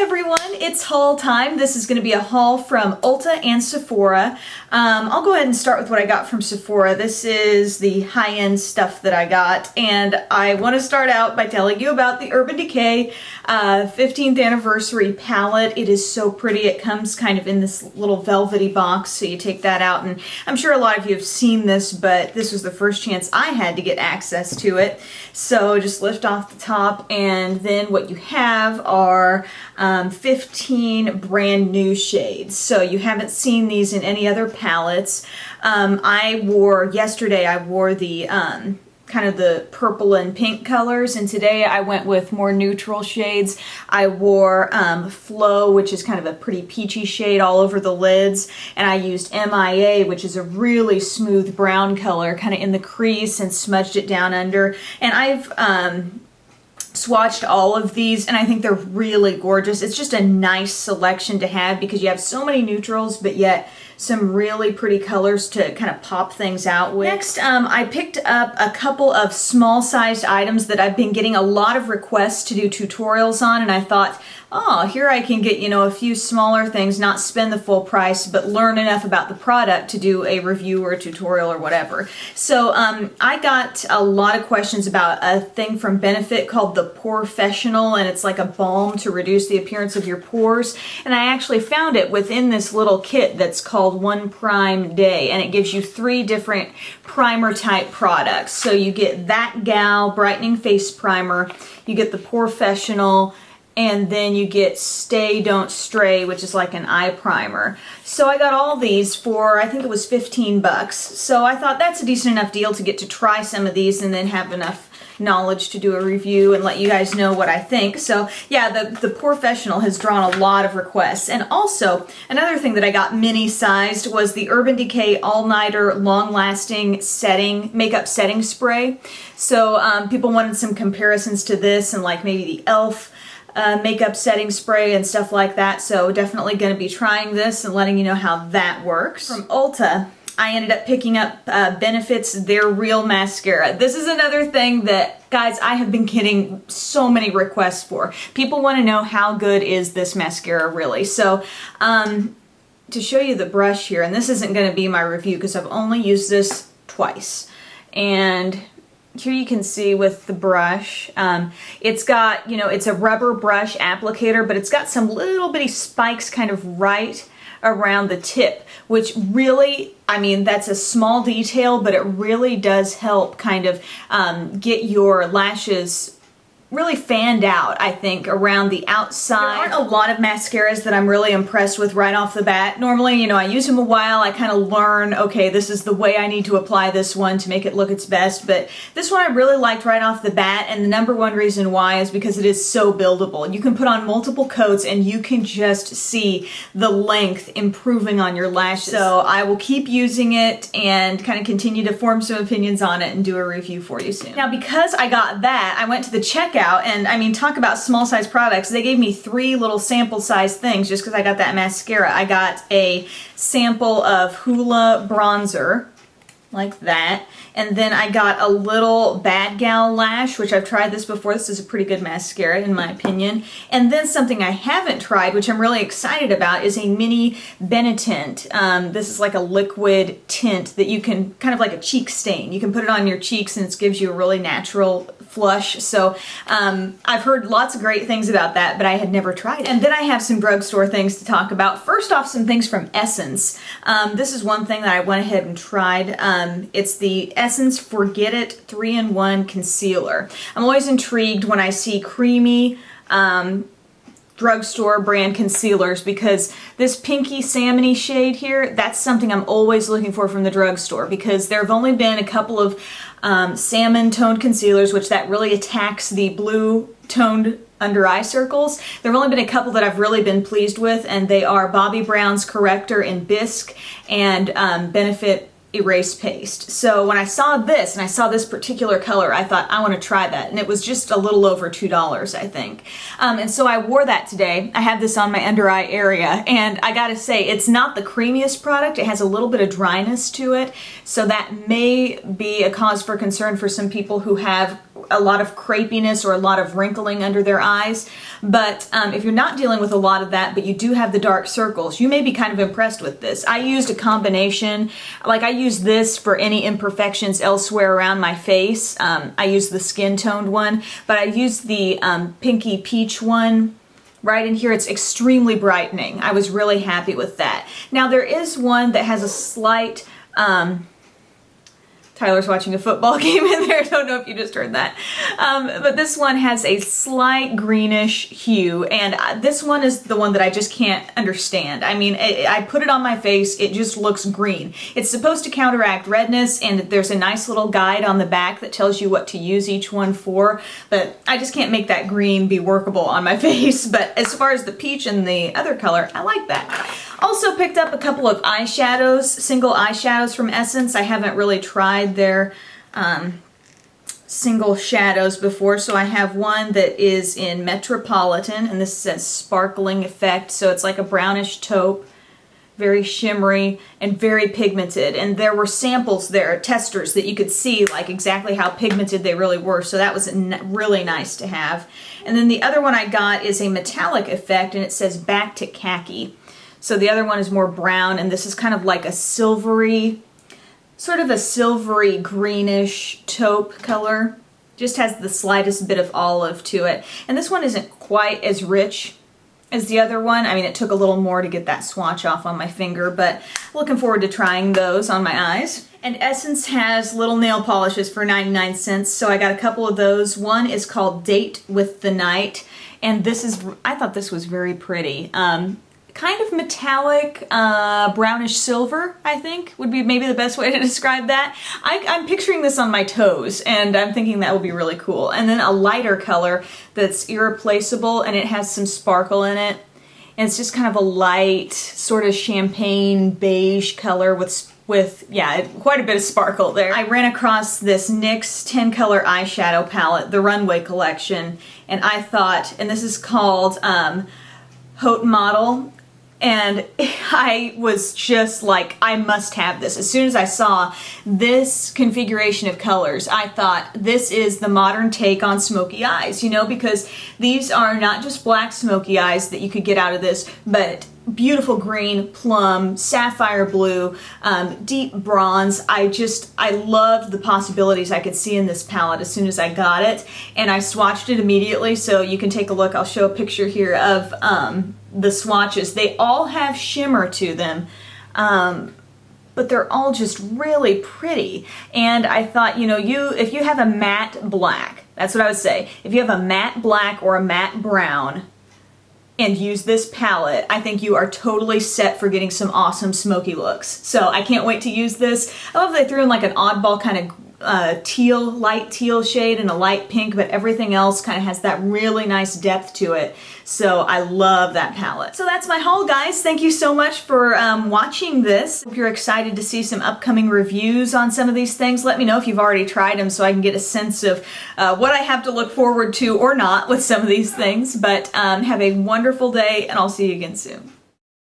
everyone, it's haul time. This is going to be a haul from Ulta and Sephora. I'll go ahead and start with what I got from Sephora. This is the high-end stuff that I got, and I want to start out by telling you about the Urban Decay 15th anniversary palette. It is so pretty. It comes kind of in this little velvety box, so you take that out, and I'm sure a lot of you have seen this, but this was the first chance I had to get access to it. So just lift off the top, and then what you have are 15 brand new shades. So you haven't seen these in any other palettes. Yesterday I wore the kind of the purple and pink colors, and today I went with more neutral shades. I wore Flow, which is kind of a pretty peachy shade all over the lids, and I used MIA, which is a really smooth brown color kind of in the crease, and smudged it down under. And I've swatched all of these, and I think they're really gorgeous. It's just a nice selection to have because you have so many neutrals, but yet some really pretty colors to kind of pop things out with. Next, I picked up a couple of small-sized items that I've been getting a lot of requests to do tutorials on, and I thought, oh, here I can get, a few smaller things, not spend the full price, but learn enough about the product to do a review or a tutorial or whatever. So I got a lot of questions about a thing from Benefit called the Porefessional, and it's like a balm to reduce the appearance of your pores. And I actually found it within this little kit that's called One Prime Day, and it gives you 3 different primer type products. So you get That Gal Brightening Face Primer, you get the Porefessional, and then you get Stay Don't Stray, which is like an eye primer. So I got all these for, I think it was 15 bucks. So I thought that's a decent enough deal to get to try some of these and then have enough knowledge to do a review and let you guys know what I think. So yeah, the Porefessional has drawn a lot of requests. And also, another thing that I got mini-sized was the Urban Decay All-Nighter Long-Lasting Makeup Setting Spray. So people wanted some comparisons to this and like maybe the e.l.f. Makeup setting spray and stuff like that, so definitely going to be trying this and letting you know how that works. From Ulta, I ended up picking up Benefit's Their Real Mascara. This is another thing that, guys, I have been getting so many requests for. People want to know how good is this mascara really. So to show you the brush here, and this isn't going to be my review because I've only used this twice, and here you can see with the brush, it's got, it's a rubber brush applicator, but it's got some little bitty spikes kind of right around the tip, which really, that's a small detail, but it really does help kind of get your lashes really fanned out, I think, around the outside. There aren't a lot of mascaras that I'm really impressed with right off the bat. Normally, I use them a while, I kind of learn, okay, this is the way I need to apply this one to make it look its best, but this one I really liked right off the bat, and the number one reason why is because it is so buildable. You can put on multiple coats and you can just see the length improving on your lashes. So I will keep using it and kind of continue to form some opinions on it and do a review for you soon. Now, because I got that, I went to the checkout, and talk about small size products. They gave me 3 little sample size things just because I got that mascara. I got a sample of Hoola bronzer, like that, and then I got a little Bad Gal lash, which I've tried this before. This is a pretty good mascara in my opinion. And then something I haven't tried, which I'm really excited about, is a mini Benetint. This is like a liquid tint that you can, kind of like a cheek stain. You can put it on your cheeks and it gives you a really natural flush. So I've heard lots of great things about that, but I had never tried it. And then I have some drugstore things to talk about. First off, some things from Essence. This is one thing that I went ahead and tried. It's the Essence Forget It 3-in-1 Concealer. I'm always intrigued when I see creamy drugstore brand concealers because this pinky salmony shade here, that's something I'm always looking for from the drugstore because there have only been a couple of salmon toned concealers, which that really attacks the blue toned under eye circles. There have only been a couple that I've really been pleased with, and they are Bobbi Brown's Corrector in Bisque and Benefit Erase Paste. So when I saw this, and I saw this particular color, I thought, I want to try that. And it was just a little over $2, I think. And so I wore that today. I have this on my under eye area, and I gotta say, it's not the creamiest product. It has a little bit of dryness to it. So that may be a cause for concern for some people who have a lot of crepiness or a lot of wrinkling under their eyes. But if you're not dealing with a lot of that, but you do have the dark circles, you may be kind of impressed with this. I used a combination, like I used this for any imperfections elsewhere around my face. I used the skin toned one, but I used the pinky peach one right in here. It's extremely brightening. I was really happy with that. Now there is one that has a slight, Tyler's watching a football game in there. I don't know if you just heard that. But this one has a slight greenish hue, and this one is the one that I just can't understand. I mean, I put it on my face, it just looks green. It's supposed to counteract redness, and there's a nice little guide on the back that tells you what to use each one for, but I just can't make that green be workable on my face. But as far as the peach and the other color, I like that. Also picked up a couple of eyeshadows, single eyeshadows from Essence. I haven't really tried their single shadows before, so I have one that is in Metropolitan, and this says Sparkling Effect, so it's like a brownish taupe, very shimmery and very pigmented. And there were samples there, testers, that you could see like exactly how pigmented they really were, so that was really nice to have. And then the other one I got is a metallic effect, and it says Back to Khaki. So the other one is more brown, and this is kind of like a silvery, sort of a silvery greenish taupe color. Just has the slightest bit of olive to it. And this one isn't quite as rich as the other one. I mean, it took a little more to get that swatch off on my finger, but looking forward to trying those on my eyes. And Essence has little nail polishes for 99 cents, so I got a couple of those. One is called Date with the Night, and this is, I thought this was very pretty. Kind of metallic, brownish silver, I think, would be maybe the best way to describe that. I'm picturing this on my toes, and I'm thinking that would be really cool. And then a lighter color that's Irreplaceable, and it has some sparkle in it. And it's just kind of a light, sort of champagne beige color with yeah, quite a bit of sparkle there. I ran across this NYX 10 color eyeshadow palette, the Runway collection, and I thought, and this is called Haute Model, and I was just like, I must have this. As soon as I saw this configuration of colors, I thought this is the modern take on smoky eyes, you know, because these are not just black smoky eyes that you could get out of this, but beautiful green, plum, sapphire blue, deep bronze. I loved the possibilities I could see in this palette as soon as I got it, and I swatched it immediately, so you can take a look. I'll show a picture here of the swatches. They all have shimmer to them, but they're all just really pretty. And I thought, you know, if you have a matte black, that's what I would say, if you have a matte black or a matte brown and use this palette, I think you are totally set for getting some awesome smoky looks. So I can't wait to use this. I love they threw in like an oddball kind of teal, light teal shade and a light pink, but everything else kind of has that really nice depth to it. So I love that palette. So that's my haul, guys. Thank you so much for watching this. If you're excited to see some upcoming reviews on some of these things, let me know if you've already tried them so I can get a sense of what I have to look forward to or not with some of these things. But have a wonderful day, and I'll see you again soon.